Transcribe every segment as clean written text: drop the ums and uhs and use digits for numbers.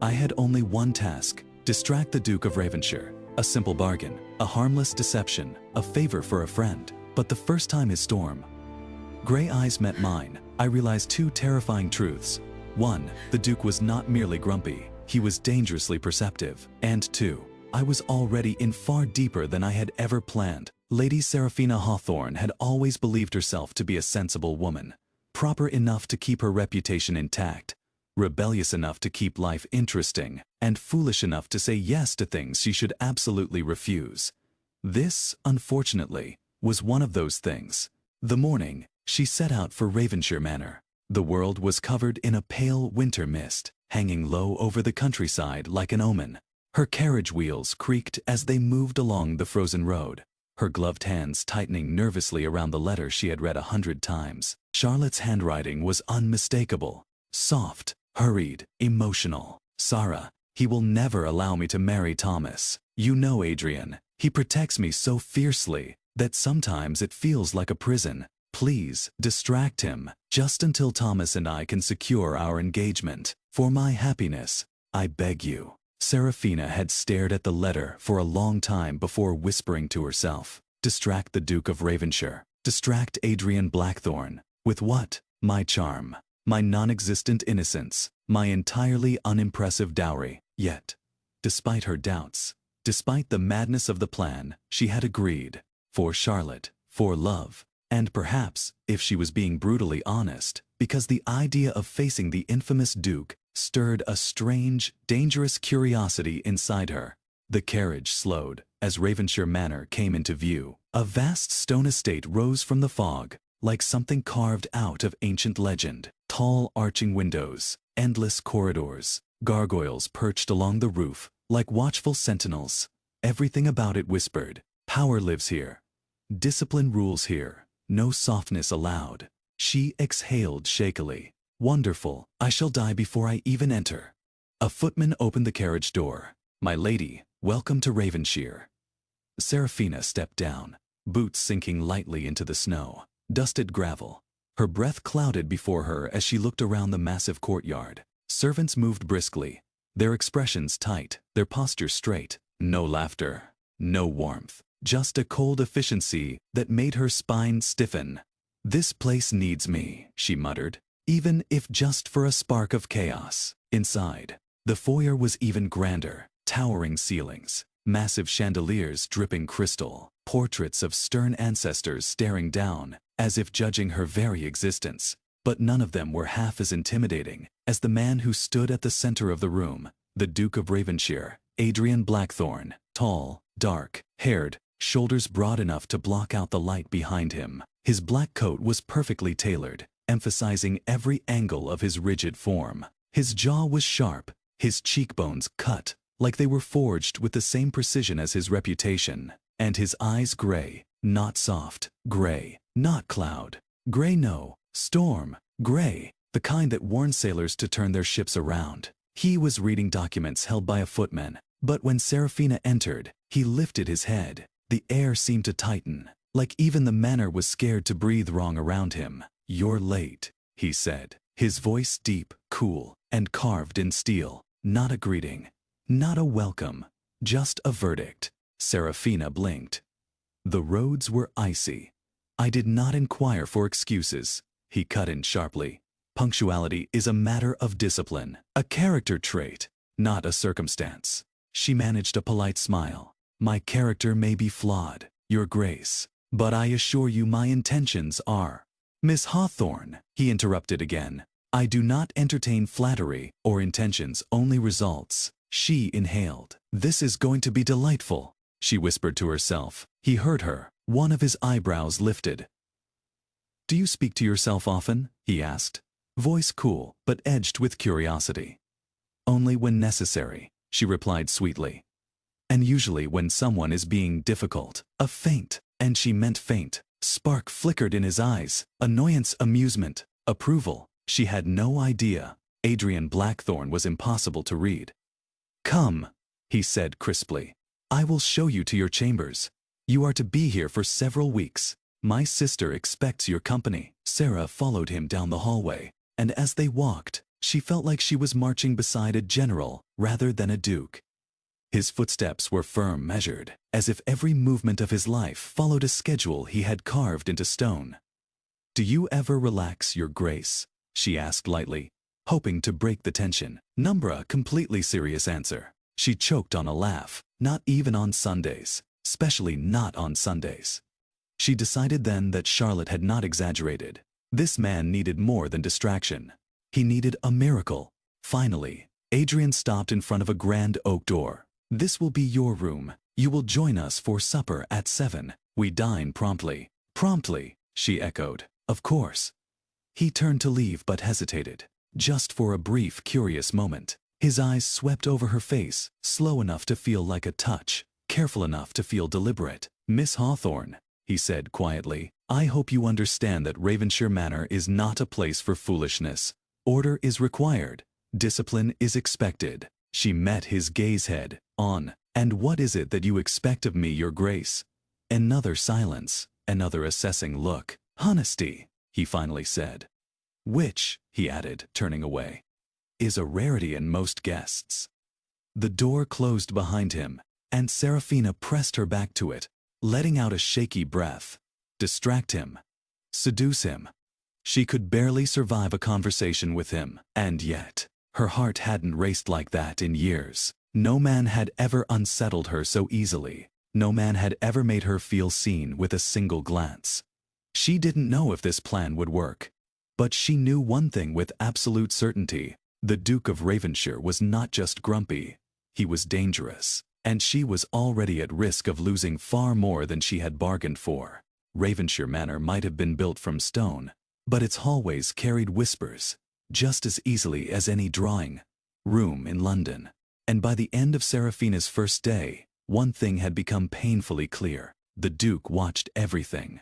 I had only one task: distract the Duke of Ravenshire. A simple bargain, a harmless deception, a favor for a friend. But the first time his storm gray eyes met mine, I realized two terrifying truths. One, the Duke was not merely grumpy, he was dangerously perceptive. And two, I was already in far deeper than I had ever planned. Lady Seraphina Hawthorne had always believed herself to be a sensible woman, proper enough to keep her reputation intact, rebellious enough to keep life interesting, and foolish enough to say yes to things she should absolutely refuse. This, unfortunately, was one of those things. The morning she set out for Ravenshire Manor, the world was covered in a pale winter mist, hanging low over the countryside like an omen. Her carriage wheels creaked as they moved along the frozen road, her gloved hands tightening nervously around the letter she had read 100 times. Charlotte's handwriting was unmistakable, soft, hurried, emotional. Sarah, he will never allow me to marry Thomas. You know, Adrian, he protects me so fiercely that sometimes it feels like a prison. Please distract him, just until Thomas and I can secure our engagement. For my happiness, I beg you. Seraphina had stared at the letter for a long time before whispering to herself. Distract the Duke of Ravenshire. Distract Adrian Blackthorne. With what? My charm, my non-existent innocence, my entirely unimpressive dowry. Yet, despite her doubts, despite the madness of the plan, she had agreed. For Charlotte, for love, and perhaps, if she was being brutally honest, because the idea of facing the infamous Duke stirred a strange, dangerous curiosity inside her. The carriage slowed as Ravenshire Manor came into view. A vast stone estate rose from the fog, like something carved out of ancient legend. Tall arching windows, endless corridors, gargoyles perched along the roof, like watchful sentinels. Everything about it whispered, power lives here. Discipline rules here. No softness allowed. She exhaled shakily. Wonderful, I shall die before I even enter. A footman opened the carriage door. My lady, welcome to Ravenshire. Seraphina stepped down, boots sinking lightly into the snow, dusted gravel. Her breath clouded before her as she looked around the massive courtyard. Servants moved briskly, their expressions tight, their postures straight. No laughter, no warmth, just a cold efficiency that made her spine stiffen. This place needs me, she muttered, even if just for a spark of chaos. Inside, the foyer was even grander. Towering ceilings, massive chandeliers dripping crystal, portraits of stern ancestors staring down, as if judging her very existence. But none of them were half as intimidating as the man who stood at the center of the room, the Duke of Ravenshire, Adrian Blackthorne, tall, dark-haired, shoulders broad enough to block out the light behind him. His black coat was perfectly tailored, emphasizing every angle of his rigid form. His jaw was sharp, his cheekbones cut, like they were forged with the same precision as his reputation, and his eyes gray, not soft, gray, not cloud, gray no, storm, gray, the kind that warns sailors to turn their ships around. He was reading documents held by a footman, but when Seraphina entered, he lifted his head. The air seemed to tighten, like even the manor was scared to breathe wrong around him. You're late, he said, his voice deep, cool, and carved in steel. Not a greeting, not a welcome, just a verdict. Seraphina blinked. The roads were icy. I did not inquire for excuses, he cut in sharply. Punctuality is a matter of discipline, a character trait, not a circumstance. She managed a polite smile. My character may be flawed, Your Grace, but I assure you my intentions are. Miss Hawthorne, he interrupted again, I do not entertain flattery or intentions, only results. She inhaled. This is going to be delightful, she whispered to herself. He heard her. One of his eyebrows lifted. Do you speak to yourself often? He asked. Voice cool, but edged with curiosity. Only when necessary, she replied sweetly. And usually when someone is being difficult. A faint, and she meant faint, spark flickered in his eyes. Annoyance, amusement, approval. She had no idea. Adrian Blackthorne was impossible to read. Come, he said crisply. I will show you to your chambers. You are to be here for several weeks. My sister expects your company. Sarah followed him down the hallway, and as they walked, She felt like she was marching beside a general rather than a duke. His footsteps were firm, measured, as if every movement of his life followed a schedule he had carved into stone. "Do you ever relax, your grace?" she asked lightly, hoping to break the tension. "Numbra," completely serious answer. She choked on a laugh. "Not even on Sundays. Especially not on Sundays." She decided then that Charlotte had not exaggerated. This man needed more than distraction. He needed a miracle. Finally, Adrian stopped in front of a grand oak door. "This will be your room. You will join us for supper at 7. We dine promptly." "Promptly," she echoed. "Of course." He turned to leave but hesitated. Just for a brief, curious moment. His eyes swept over her face, slow enough to feel like a touch, careful enough to feel deliberate. "Miss Hawthorne," he said quietly, "I hope you understand that Ravenshire Manor is not a place for foolishness. Order is required. Discipline is expected." She met his gaze head on. "And what is it that you expect of me, your grace?" Another silence, another assessing look. "Honesty," he finally said. "Which," he added, turning away, "is a rarity in most guests." The door closed behind him, and Serafina pressed her back to it, letting out a shaky breath. Distract him. Seduce him. She could barely survive a conversation with him, and yet, her heart hadn't raced like that in years. No man had ever unsettled her so easily. No man had ever made her feel seen with a single glance. She didn't know if this plan would work. But she knew one thing with absolute certainty. The Duke of Ravenshire was not just grumpy. He was dangerous. And she was already at risk of losing far more than she had bargained for. Ravenshire Manor might have been built from stone, but its hallways carried whispers just as easily as any drawing room in London. And by the end of Serafina's first day, one thing had become painfully clear. The Duke watched everything.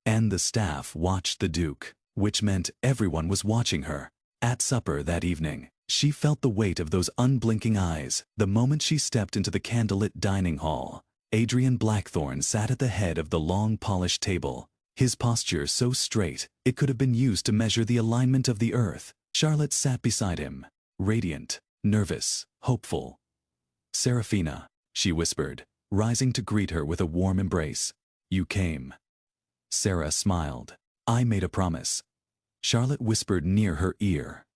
And the staff watched the Duke, which meant everyone was watching her. At supper that evening, she felt the weight of those unblinking eyes. The moment she stepped into the candlelit dining hall, Adrian Blackthorne sat at the head of the long polished table, his posture so straight it could have been used to measure the alignment of the earth. Charlotte sat beside him, radiant, nervous, hopeful. "Serafina," she whispered, rising to greet her with a warm embrace. "You came." Sarah smiled. "I made a promise." Charlotte whispered near her ear.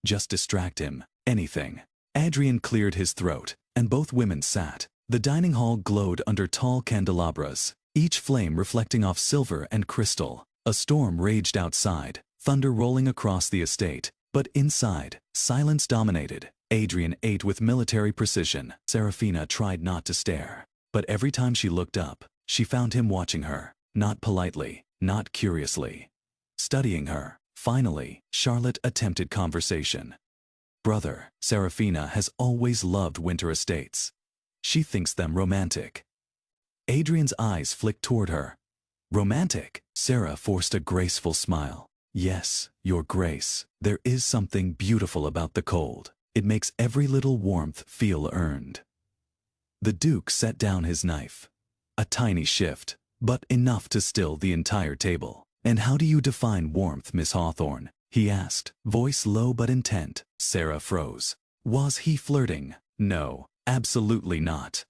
"Just distract him. Anything." Adrian cleared his throat, and both women sat. The dining hall glowed under tall candelabras, each flame reflecting off silver and crystal. A storm raged outside, thunder rolling across the estate. But inside, silence dominated. Adrian ate with military precision. Serafina tried not to stare. But every time she looked up, she found him watching her. Not politely, not curiously. Studying her. Finally, Charlotte attempted conversation. "Brother, Serafina has always loved winter estates. She thinks them romantic." Adrian's eyes flicked toward her. "Romantic?" Sarah forced a graceful smile. "Yes, your grace. There is something beautiful about the cold. It makes every little warmth feel earned." The Duke set down his knife. A tiny shift, but enough to still the entire table. "And how do you define warmth, Miss Hawthorne?" he asked, voice low but intent. Sarah froze. Was he flirting? No, absolutely not.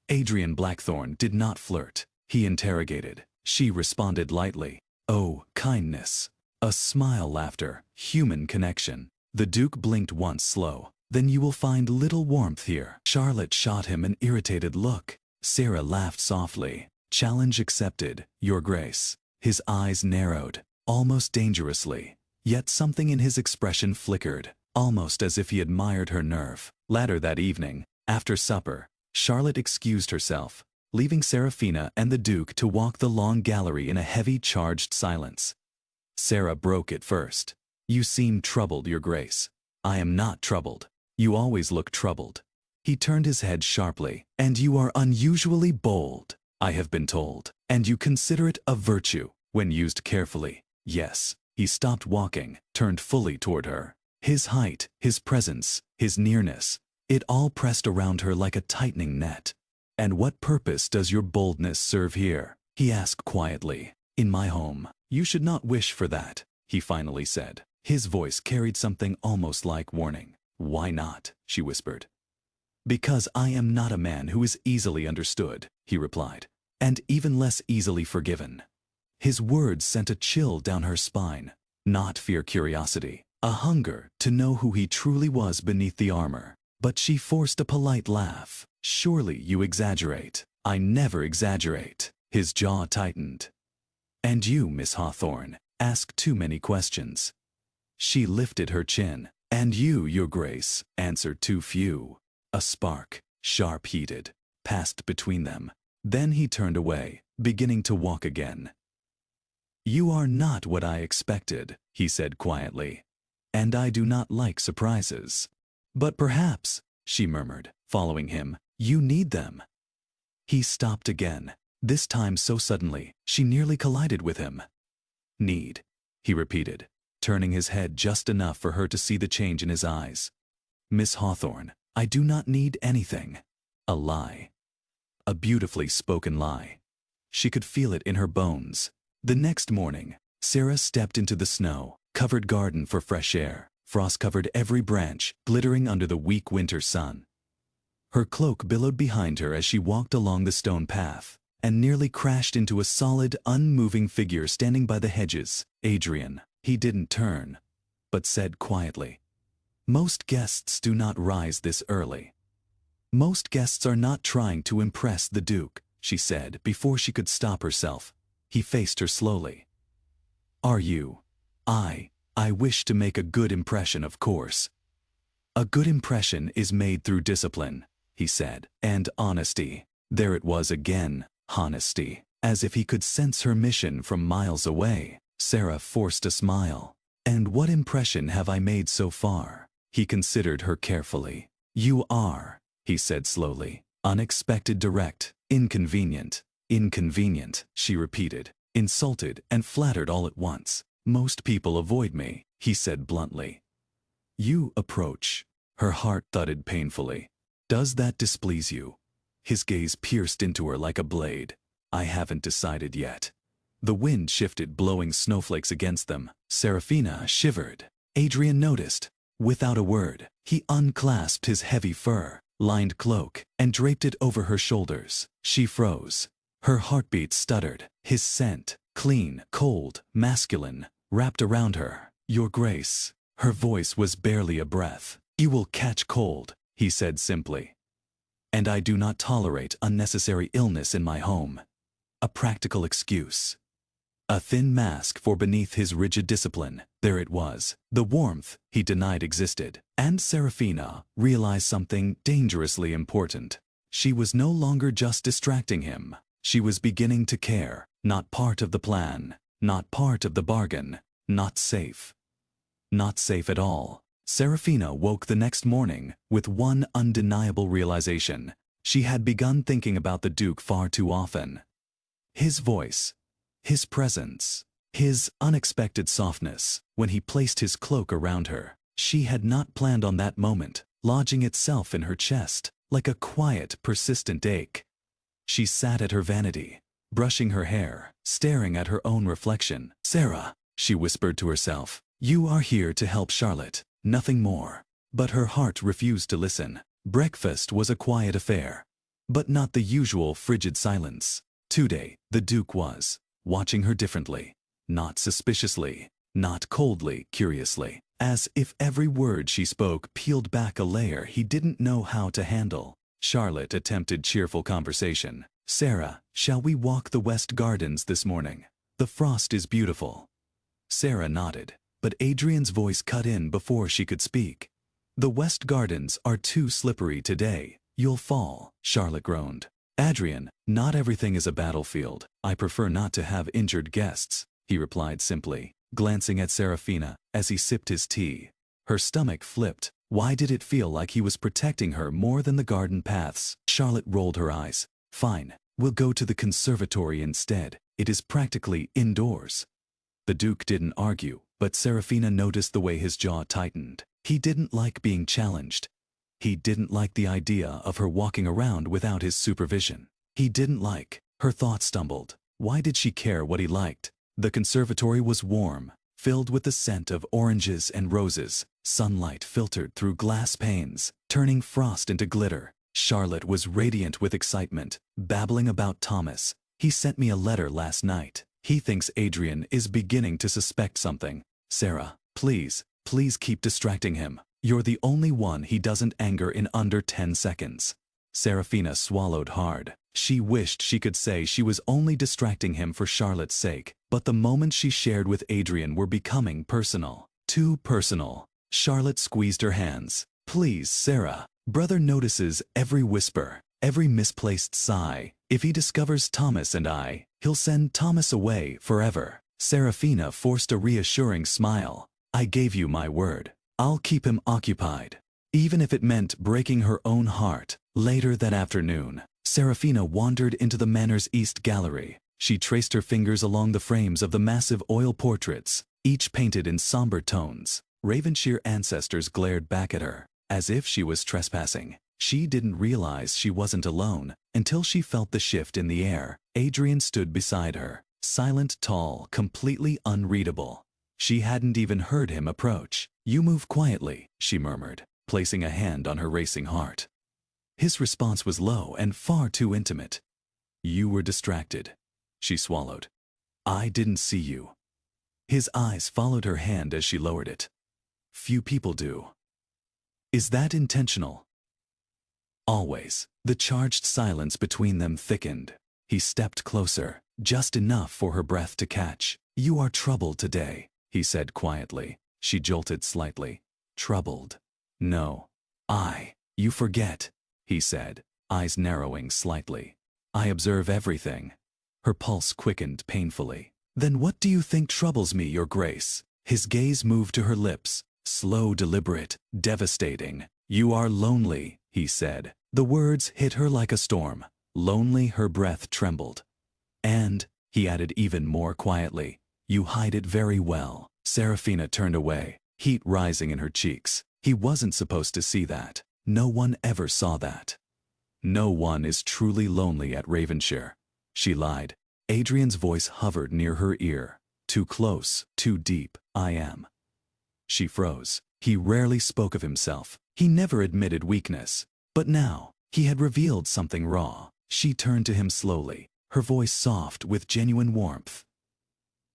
Adrian Blackthorne did not flirt. He interrogated. She responded lightly. "Oh, kindness." A smile, laughter, human connection. The Duke blinked once slow. "Then you will find little warmth here." Charlotte shot him an irritated look. Sarah laughed softly. "Challenge accepted, your grace." His eyes narrowed, almost dangerously. Yet something in his expression flickered, almost as if he admired her nerve. Later that evening, after supper, Charlotte excused herself, leaving Serafina and the Duke to walk the long gallery in a heavy, charged silence. Sarah broke it first. "You seem troubled, your grace." "I am not troubled. You always look troubled." He turned his head sharply. "And you are unusually bold, I have been told. And you consider it a virtue, when used carefully." "Yes." He stopped walking, turned fully toward her. His height, his presence, his nearness, it all pressed around her like a tightening net. "And what purpose does your boldness serve here?" he asked quietly. "In my home." "You should not wish for that," he finally said. His voice carried something almost like warning. "Why not?" she whispered. "Because I am not a man who is easily understood," he replied, "and even less easily forgiven." His words sent a chill down her spine. Not fear, curiosity, a hunger to know who he truly was beneath the armor. But she forced a polite laugh. "Surely you exaggerate." "I never exaggerate." His jaw tightened. "And you, Miss Hawthorne, ask too many questions." She lifted her chin. "And you, Your Grace, answer too few." A spark, sharp heated, passed between them. Then he turned away, beginning to walk again. "You are not what I expected," he said quietly. "And I do not like surprises." "But perhaps," she murmured, following him, "you need them." He stopped again, this time so suddenly, she nearly collided with him. "Need," he repeated, turning his head just enough for her to see the change in his eyes. "Miss Hawthorne, I do not need anything." A lie. A beautifully spoken lie. She could feel it in her bones. The next morning, Sarah stepped into the snow-covered garden for fresh air. Frost covered every branch, glittering under the weak winter sun. Her cloak billowed behind her as she walked along the stone path, and nearly crashed into a solid, unmoving figure standing by the hedges. "Adrian." He didn't turn, but said quietly, "Most guests do not rise this early." "Most guests are not trying to impress the Duke," she said before she could stop herself. He faced her slowly. "Are you?" I wish to make a good impression, of course." "A good impression is made through discipline," he said, "and honesty." There it was again, honesty. As if he could sense her mission from miles away, Sarah forced a smile. "And what impression have I made so far?" He considered her carefully. "You are," he said slowly, "unexpected, direct, inconvenient." "Inconvenient," she repeated, insulted and flattered all at once. "Most people avoid me," he said bluntly. "You approach." Her heart thudded painfully. "Does that displease you?" His gaze pierced into her like a blade. "I haven't decided yet." The wind shifted, blowing snowflakes against them. Seraphina shivered. Adrian noticed. Without a word, he unclasped his heavy fur-lined cloak and draped it over her shoulders. She froze. Her heartbeat stuttered. His scent, clean, cold, masculine, wrapped around her. "Your Grace." Her voice was barely a breath. "You will catch cold," he said simply. "And I do not tolerate unnecessary illness in my home." A practical excuse. A thin mask for beneath his rigid discipline. There it was. The warmth he denied existed. And Seraphina realized something dangerously important. She was no longer just distracting him. She was beginning to care. Not part of the plan. Not part of the bargain. Not safe. Not safe at all. Seraphina woke the next morning with one undeniable realization. She had begun thinking about the Duke far too often. His voice, his presence, his unexpected softness when he placed his cloak around her. She had not planned on that moment, lodging itself in her chest like a quiet, persistent ache. She sat at her vanity, brushing her hair, staring at her own reflection. "Sarah," she whispered to herself, "you are here to help Charlotte, nothing more." But her heart refused to listen. Breakfast was a quiet affair, but not the usual frigid silence. Today, the Duke was watching her differently, not suspiciously, not coldly, curiously, as if every word she spoke peeled back a layer he didn't know how to handle. Charlotte attempted cheerful conversation. "Sarah, shall we walk the West Gardens this morning? The frost is beautiful." Sarah nodded, but Adrian's voice cut in before she could speak. "The West Gardens are too slippery today. You'll fall," Charlotte groaned. "Adrian, not everything is a battlefield. I prefer not to have injured guests," he replied simply, glancing at Seraphina as he sipped his tea. Her stomach flipped. Why did it feel like he was protecting her more than the garden paths? Charlotte rolled her eyes. "Fine, we'll go to the conservatory instead. It is practically indoors." The Duke didn't argue, but Seraphina noticed the way his jaw tightened. He didn't like being challenged. He didn't like the idea of her walking around without his supervision. He didn't like. Her thoughts stumbled. Why did she care what he liked? The conservatory was warm, filled with the scent of oranges and roses. Sunlight filtered through glass panes, turning frost into glitter. Charlotte was radiant with excitement, babbling about Thomas. He sent me a letter last night. He thinks Adrian is beginning to suspect something. Sarah, please keep distracting him. You're the only one he doesn't anger in under 10 seconds. Serafina swallowed hard. She wished she could say she was only distracting him for Charlotte's sake, but the moments she shared with Adrian were becoming personal. Too personal. Charlotte squeezed her hands. Please, Sarah. Brother notices every whisper, every misplaced sigh. If he discovers Thomas and I, he'll send Thomas away forever. Serafina forced a reassuring smile. I gave you my word. I'll keep him occupied. Even if it meant breaking her own heart. Later that afternoon, Serafina wandered into the manor's east gallery. She traced her fingers along the frames of the massive oil portraits, each painted in somber tones. Ravenshire ancestors glared back at her, as if she was trespassing. She didn't realize she wasn't alone, until she felt the shift in the air. Adrian stood beside her, silent, tall, completely unreadable. She hadn't even heard him approach. You move quietly, she murmured, placing a hand on her racing heart. His response was low and far too intimate. You were distracted. She swallowed. I didn't see you. His eyes followed her hand as she lowered it. Few people do. Is that intentional? Always. The charged silence between them thickened. He stepped closer, just enough for her breath to catch. You are troubled today, he said quietly. She jolted slightly. Troubled? No. You forget, he said, eyes narrowing slightly. I observe everything. Her pulse quickened painfully. Then what do you think troubles me, Your Grace? His gaze moved to her lips, slow, deliberate, devastating. You are lonely, he said. The words hit her like a storm. Lonely, her breath trembled. And, he added even more quietly, you hide it very well. Serafina turned away, heat rising in her cheeks. He wasn't supposed to see that. No one ever saw that. No one is truly lonely at Ravenshire, she lied. Adrian's voice hovered near her ear. Too close, too deep, I am. She froze. He rarely spoke of himself. He never admitted weakness. But now, he had revealed something raw. She turned to him slowly, her voice soft with genuine warmth.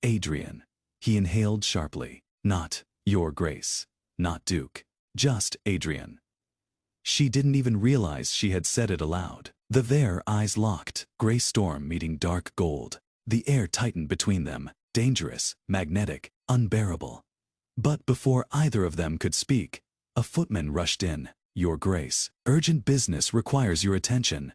Adrian. He inhaled sharply. Not, Your Grace. Not Duke. Just Adrian. She didn't even realize she had said it aloud. Their eyes locked, gray storm meeting dark gold. The air tightened between them, dangerous, magnetic, unbearable. But before either of them could speak, a footman rushed in. Your Grace, urgent business requires your attention.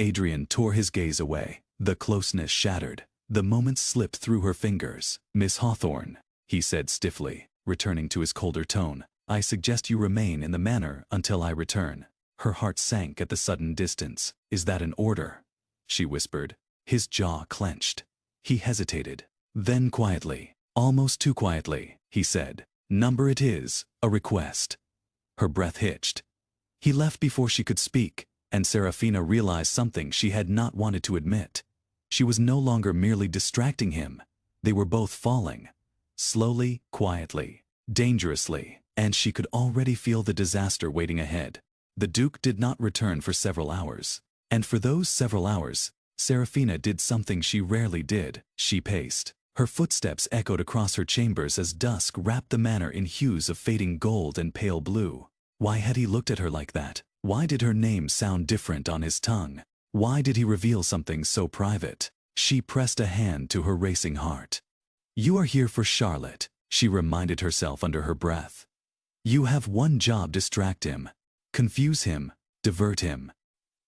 Adrian tore his gaze away. The closeness shattered. The moments slipped through her fingers. Miss Hawthorne, he said stiffly, returning to his colder tone. I suggest you remain in the manor until I return. Her heart sank at the sudden distance. Is that an order? She whispered. His jaw clenched. He hesitated. Then quietly, almost too quietly, he said, Number it is, a request. Her breath hitched. He left before she could speak, and Serafina realized something she had not wanted to admit. She was no longer merely distracting him. They were both falling. Slowly, quietly, dangerously. And she could already feel the disaster waiting ahead. The Duke did not return for several hours. And for those several hours, Serafina did something she rarely did. She paced. Her footsteps echoed across her chambers as dusk wrapped the manor in hues of fading gold and pale blue. Why had he looked at her like that? Why did her name sound different on his tongue? Why did he reveal something so private? She pressed a hand to her racing heart. You are here for Charlotte, she reminded herself under her breath. You have one job: distract him, confuse him, divert him.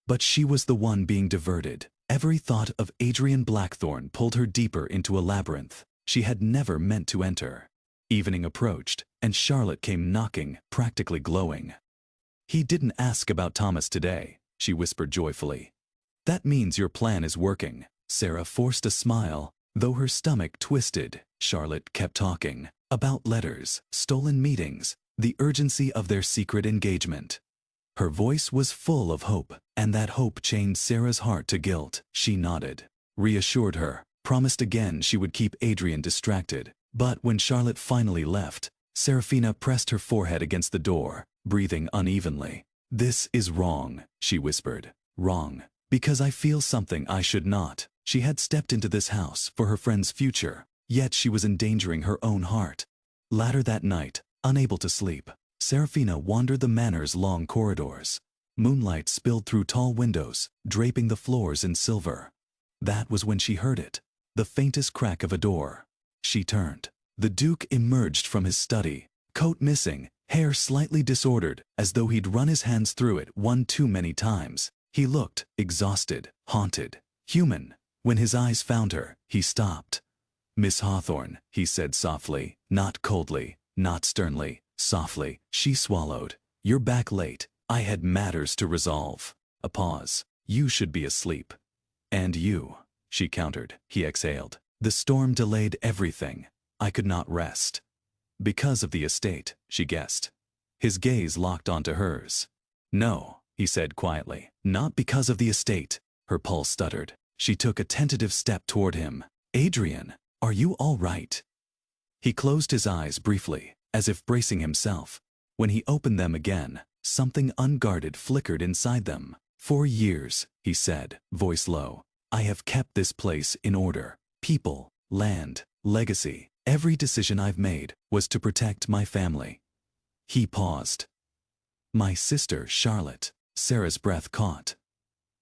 But she was the one being diverted. Every thought of Adrian Blackthorne pulled her deeper into a labyrinth she had never meant to enter. Evening approached, and Charlotte came knocking, practically glowing. He didn't ask about Thomas today, she whispered joyfully. That means your plan is working. Sarah forced a smile, though her stomach twisted. Charlotte kept talking about letters, stolen meetings, the urgency of their secret engagement. Her voice was full of hope, and that hope chained Sarah's heart to guilt. She nodded, reassured her, promised again she would keep Adrian distracted. But when Charlotte finally left, Serafina pressed her forehead against the door, breathing unevenly. "This is wrong," she whispered. "Wrong. Because I feel something I should not." She had stepped into this house for her friend's future, yet she was endangering her own heart. Later that night, unable to sleep, Serafina wandered the manor's long corridors. Moonlight spilled through tall windows, draping the floors in silver. That was when she heard it, the faintest crack of a door. She turned. The Duke emerged from his study, coat missing, hair slightly disordered, as though he'd run his hands through it one too many times. He looked exhausted, haunted, human. When his eyes found her, he stopped. "Miss Hawthorne," he said softly, not coldly, not sternly, softly. She swallowed. "You're back late. I had matters to resolve." A pause. "You should be asleep." "And you," she countered. He exhaled. "The storm delayed everything. I could not rest." "Because of the estate," she guessed. His gaze locked onto hers. "No," he said quietly. "Not because of the estate." Her pulse stuttered. She took a tentative step toward him. "Adrian, are you all right?" He closed his eyes briefly, as if bracing himself. When he opened them again, something unguarded flickered inside them. "For years," he said, voice low, "I have kept this place in order. People, land, legacy. Every decision I've made was to protect my family." He paused. "My sister, Charlotte." Sarah's breath caught.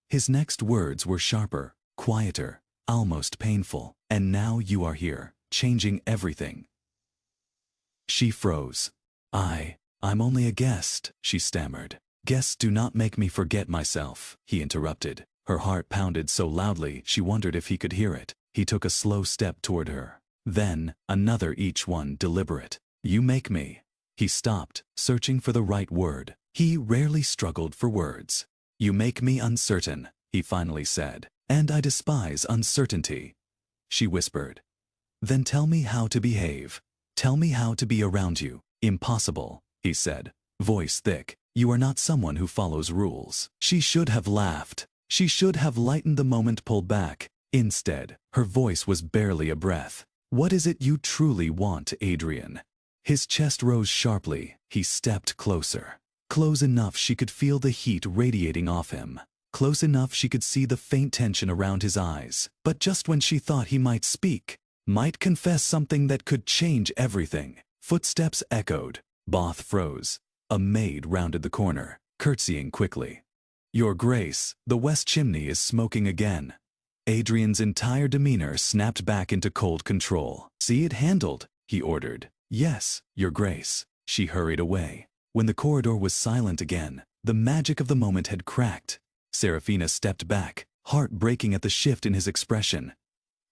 His next words were sharper, quieter, almost painful. "And now you are here, changing everything." She froze. I'm only a guest," she stammered. "Guests do not make me forget myself," he interrupted. Her heart pounded so loudly she wondered if he could hear it. He took a slow step toward her. Then, another, each one deliberate. "You make me." He stopped, searching for the right word. He rarely struggled for words. "You make me uncertain," he finally said. "And I despise uncertainty." She whispered. "Then tell me how to behave. Tell me how to be around you." "Impossible," he said, voice thick. "You are not someone who follows rules." She should have laughed. She should have lightened the moment, pulled back. Instead, her voice was barely a breath. "What is it you truly want, Adrian?" His chest rose sharply. He stepped closer. Close enough she could feel the heat radiating off him. Close enough she could see the faint tension around his eyes. But just when she thought he might speak, might confess something that could change everything, footsteps echoed. Both froze. A maid rounded the corner, curtsying quickly. "Your Grace, the west chimney is smoking again." Adrian's entire demeanor snapped back into cold control. "See it handled," he ordered. "Yes, Your Grace." She hurried away. When the corridor was silent again, the magic of the moment had cracked. Serafina stepped back, heart breaking at the shift in his expression.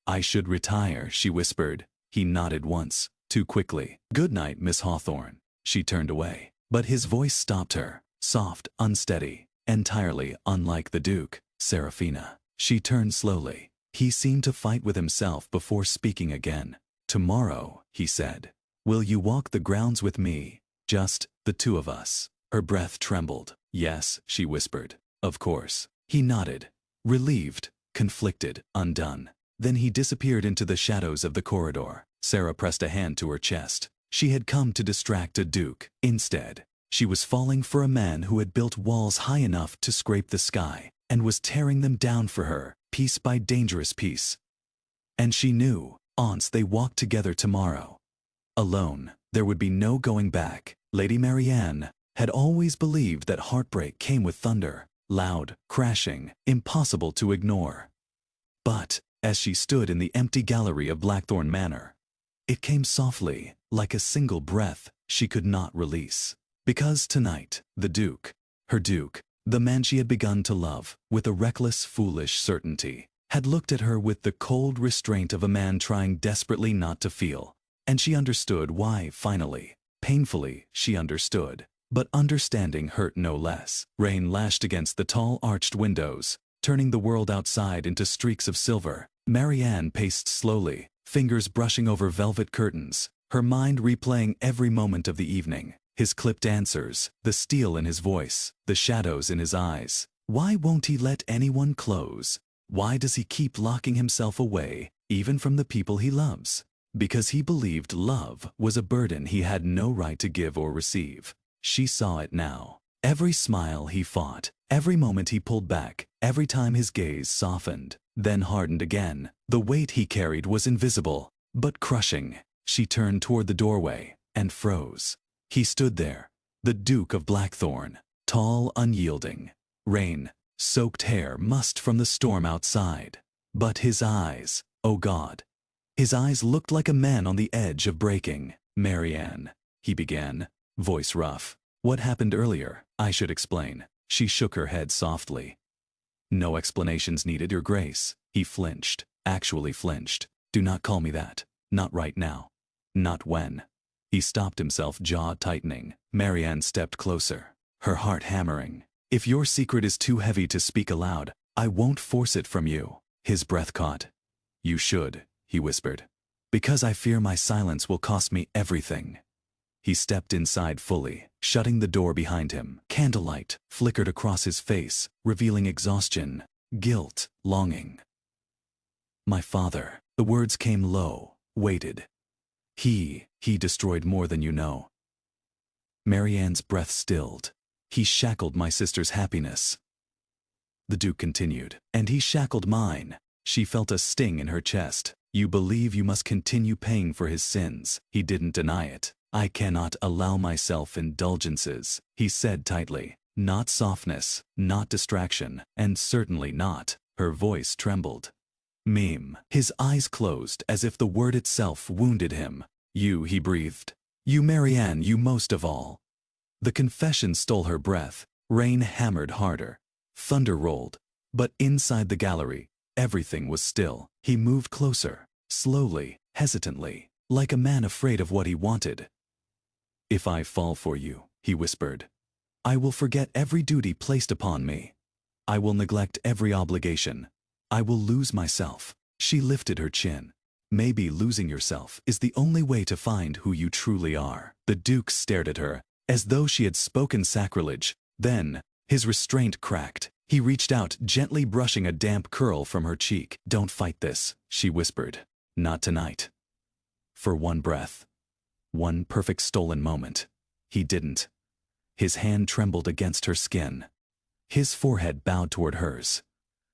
"I should retire," she whispered. He nodded once, too quickly. "Good night, Miss Hawthorne." She turned away. But his voice stopped her, soft, unsteady, entirely unlike the Duke. "Serafina." She turned slowly. He seemed to fight with himself before speaking again. "Tomorrow," he said, "will you walk the grounds with me? Just the two of us?" Her breath trembled. "Yes," she whispered. "Of course." He nodded, relieved, conflicted, undone. Then he disappeared into the shadows of the corridor. Sarah pressed a hand to her chest. She had come to distract a duke. Instead, she was falling for a man who had built walls high enough to scrape the sky, and was tearing them down for her, piece by dangerous piece. And she knew, once they walked together tomorrow. Alone, there would be no going back. Lady Marianne had always believed that heartbreak came with thunder, loud, crashing, impossible to ignore. But, as she stood in the empty gallery of Blackthorn Manor, it came softly, like a single breath she could not release. Because tonight, the Duke, her Duke, the man she had begun to love, with a reckless, foolish certainty, had looked at her with the cold restraint of a man trying desperately not to feel. And she understood why, finally. Painfully, she understood. But understanding hurt no less. Rain lashed against the tall arched windows, turning the world outside into streaks of silver. Marianne paced slowly, fingers brushing over velvet curtains, her mind replaying every moment of the evening. His clipped answers, the steel in his voice, the shadows in his eyes. Why won't he let anyone close? Why does he keep locking himself away, even from the people he loves? because he believed love was a burden he had no right to give or receive. She saw it now. Every smile he fought, every moment he pulled back, every time his gaze softened, then hardened again. The weight he carried was invisible, but crushing. She turned toward the doorway and froze. He stood there, the Duke of Blackthorn, tall, unyielding, rain-soaked hair mussed from the storm outside. But his eyes, oh God, his eyes looked like a man on the edge of breaking. "Marianne," he began, voice rough. "What happened earlier, I should explain." She shook her head softly. "No explanations needed, Your Grace." He flinched, actually flinched. "Do not call me that. Not right now. Not when." He stopped himself, jaw tightening. Marianne stepped closer, her heart hammering. "If your secret is too heavy to speak aloud, I won't force it from you." His breath caught. "You should," he whispered. "Because I fear my silence will cost me everything." He stepped inside fully, shutting the door behind him. Candlelight flickered across his face, revealing exhaustion, guilt, longing. "My father." The words came low, weighted. He destroyed more than you know." Marianne's breath stilled. "He shackled my sister's happiness." The Duke continued. "And he shackled mine." She felt a sting in her chest. "You believe you must continue paying for his sins." He didn't deny it. "I cannot allow myself indulgences," he said tightly. "Not softness, not distraction, and certainly not." Her voice trembled. "Meme." His eyes closed as if the word itself wounded him. "You," he breathed. "You, Marianne, you most of all." The confession stole her breath. Rain hammered harder. Thunder rolled. But inside the gallery, everything was still. He moved closer, slowly, hesitantly, like a man afraid of what he wanted. "If I fall for you," he whispered, "I will forget every duty placed upon me. I will neglect every obligation. I will lose myself." She lifted her chin. "Maybe losing yourself is the only way to find who you truly are." The Duke stared at her, as though she had spoken sacrilege. Then, his restraint cracked. He reached out, gently brushing a damp curl from her cheek. "Don't fight this," she whispered. "Not tonight." For one breath, one perfect stolen moment, he didn't. His hand trembled against her skin. His forehead bowed toward hers.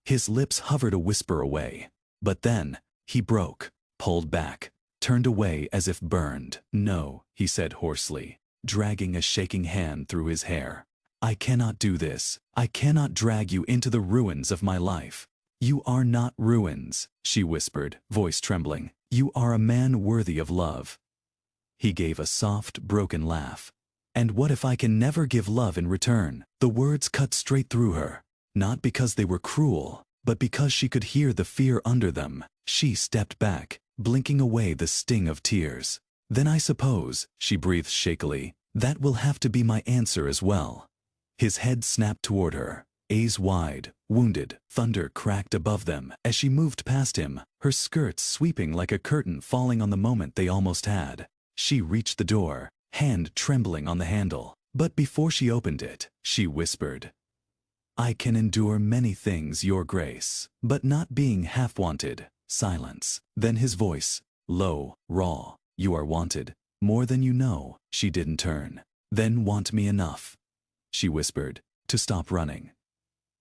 His lips hovered a whisper away. But then, he broke, pulled back, turned away as if burned. "No," he said hoarsely, dragging a shaking hand through his hair. "I cannot do this. I cannot drag you into the ruins of my life." "You are not ruins," she whispered, voice trembling. "You are a man worthy of love." He gave a soft, broken laugh. "And what if I can never give love in return?" The words cut straight through her. Not because they were cruel, but because she could hear the fear under them. She stepped back, blinking away the sting of tears. "Then I suppose," she breathed shakily, "that will have to be my answer as well." His head snapped toward her, eyes wide, wounded. Thunder cracked above them as she moved past him, her skirts sweeping like a curtain falling on the moment they almost had. She reached the door, hand trembling on the handle. But before she opened it, she whispered, "I can endure many things, Your Grace, but not being half-wanted." Silence. Then his voice, low, raw. "You are wanted, more than you know." She didn't turn. "Then want me enough," she whispered, "to stop running."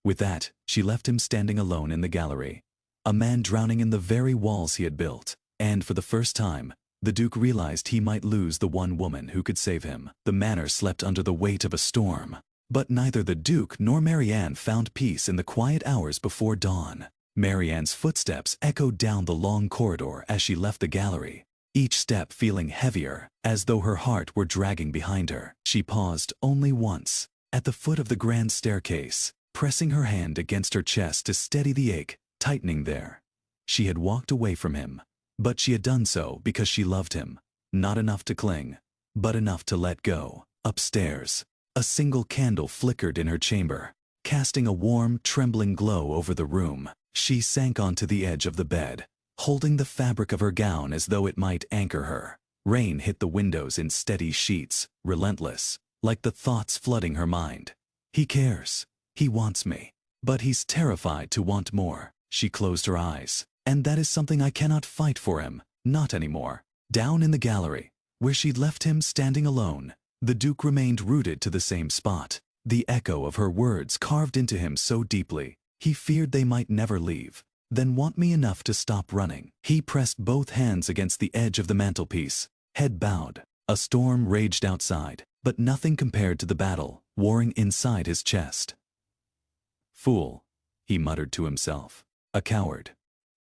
With that, she left him standing alone in the gallery, a man drowning in the very walls he had built. And for the first time, the Duke realized he might lose the one woman who could save him. The manor slept under the weight of a storm. But neither the Duke nor Marianne found peace in the quiet hours before dawn. Marianne's footsteps echoed down the long corridor as she left the gallery, each step feeling heavier, as though her heart were dragging behind her. She paused only once, at the foot of the grand staircase, pressing her hand against her chest to steady the ache, tightening there. She had walked away from him, but she had done so because she loved him, not enough to cling, but enough to let go. Upstairs, a single candle flickered in her chamber, casting a warm, trembling glow over the room. She sank onto the edge of the bed, holding the fabric of her gown as though it might anchor her. Rain hit the windows in steady sheets, relentless, like the thoughts flooding her mind. "He cares. He wants me. But he's terrified to want more." She closed her eyes. "And that is something I cannot fight for him. Not anymore." Down in the gallery, where she'd left him standing alone, the Duke remained rooted to the same spot. The echo of her words carved into him so deeply, he feared they might never leave. Then want me enough to stop running. He pressed both hands against the edge of the mantelpiece, head bowed. A storm raged outside, but nothing compared to the battle warring inside his chest. Fool, he muttered to himself. A coward.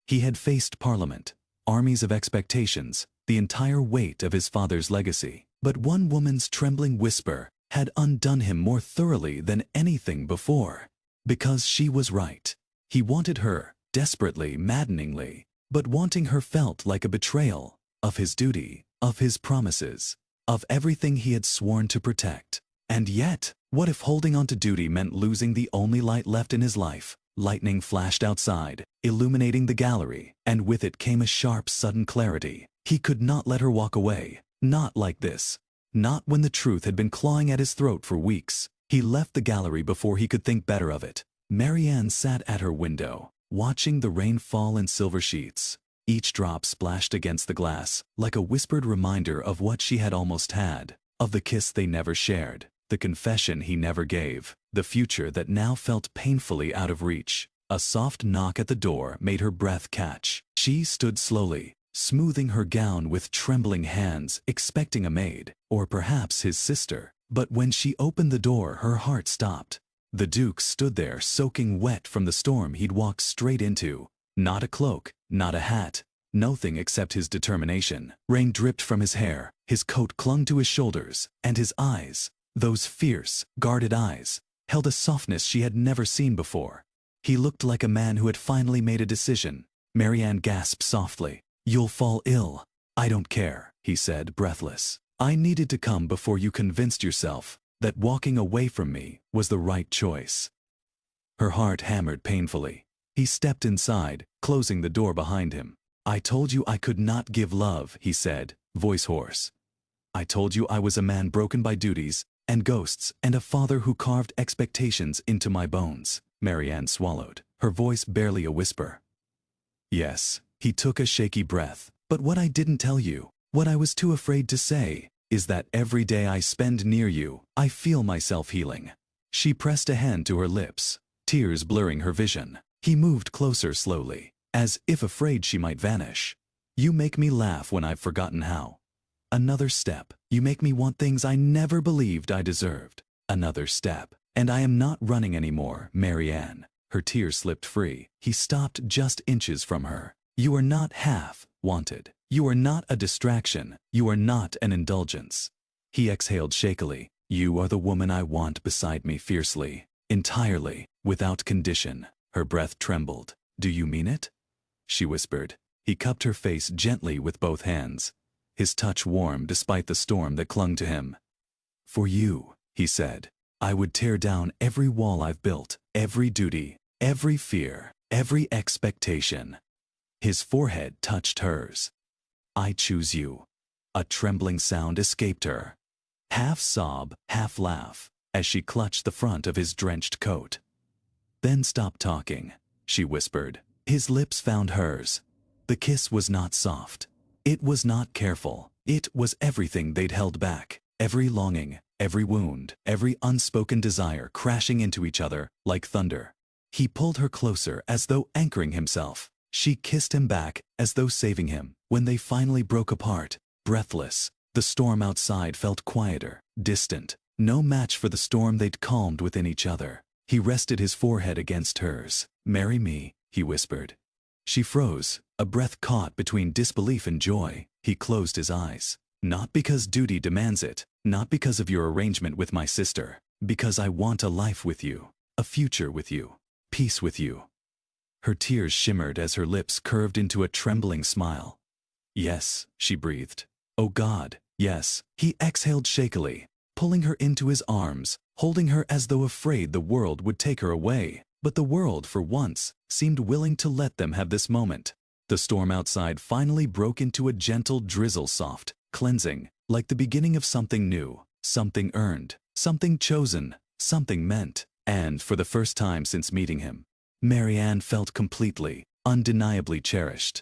He had faced Parliament, armies of expectations, the entire weight of his father's legacy. But one woman's trembling whisper had undone him more thoroughly than anything before. Because she was right. He wanted her, desperately, maddeningly, but wanting her felt like a betrayal of his duty, of his promises, of everything he had sworn to protect. And yet, what if holding on to duty meant losing the only light left in his life? Lightning flashed outside, illuminating the gallery, and with it came a sharp, sudden clarity. He could not let her walk away. Not like this. Not when the truth had been clawing at his throat for weeks. He left the gallery before he could think better of it. Marianne sat at her window, watching the rain fall in silver sheets. Each drop splashed against the glass, like a whispered reminder of what she had almost had, of the kiss they never shared, the confession he never gave, the future that now felt painfully out of reach. A soft knock at the door made her breath catch. She stood slowly, smoothing her gown with trembling hands, expecting a maid, or perhaps his sister. But when she opened the door, her heart stopped. The Duke stood there, soaking wet from the storm he'd walked straight into. Not a cloak, not a hat, nothing except his determination. Rain dripped from his hair, his coat clung to his shoulders, and his eyes, those fierce, guarded eyes, held a softness she had never seen before. He looked like a man who had finally made a decision. Marianne gasped softly. "You'll fall ill." "I don't care," he said, breathless. "I needed to come before you convinced yourself that walking away from me was the right choice." Her heart hammered painfully. He stepped inside, closing the door behind him. "I told you I could not give love," he said, voice hoarse. "I told you I was a man broken by duties and ghosts and a father who carved expectations into my bones." Marianne swallowed, her voice barely a whisper. "Yes." He took a shaky breath. "But what I didn't tell you, what I was too afraid to say, is that every day I spend near you, I feel myself healing." She pressed a hand to her lips, tears blurring her vision. He moved closer slowly, as if afraid she might vanish. "You make me laugh when I've forgotten how." Another step. "You make me want things I never believed I deserved." Another step. "And I am not running anymore, Marianne." Her tears slipped free. He stopped just inches from her. "You are not half wanted. You are not a distraction. You are not an indulgence." He exhaled shakily. "You are the woman I want beside me fiercely, entirely, without condition." Her breath trembled. "Do you mean it?" she whispered. He cupped her face gently with both hands, his touch warm despite the storm that clung to him. "For you," he said, "I would tear down every wall I've built, every duty, every fear, every expectation." His forehead touched hers. "I choose you." A trembling sound escaped her. Half sob, half laugh, as she clutched the front of his drenched coat. "Then stop talking," she whispered. His lips found hers. The kiss was not soft. It was not careful. It was everything they'd held back. Every longing, every wound, every unspoken desire crashing into each other like thunder. He pulled her closer as though anchoring himself. She kissed him back as though saving him. When they finally broke apart, breathless, the storm outside felt quieter, distant, no match for the storm they'd calmed within each other. He rested his forehead against hers. "Marry me," he whispered. She froze, a breath caught between disbelief and joy. He closed his eyes. "Not because duty demands it, not because of your arrangement with my sister, because I want a life with you, a future with you, peace with you." Her tears shimmered as her lips curved into a trembling smile. "Yes," she breathed. "Oh God, yes." He exhaled shakily, pulling her into his arms, holding her as though afraid the world would take her away. But the world, for once, seemed willing to let them have this moment. The storm outside finally broke into a gentle drizzle, soft, cleansing, like the beginning of something new, something earned, something chosen, something meant. And for the first time since meeting him, Marianne felt completely, undeniably cherished.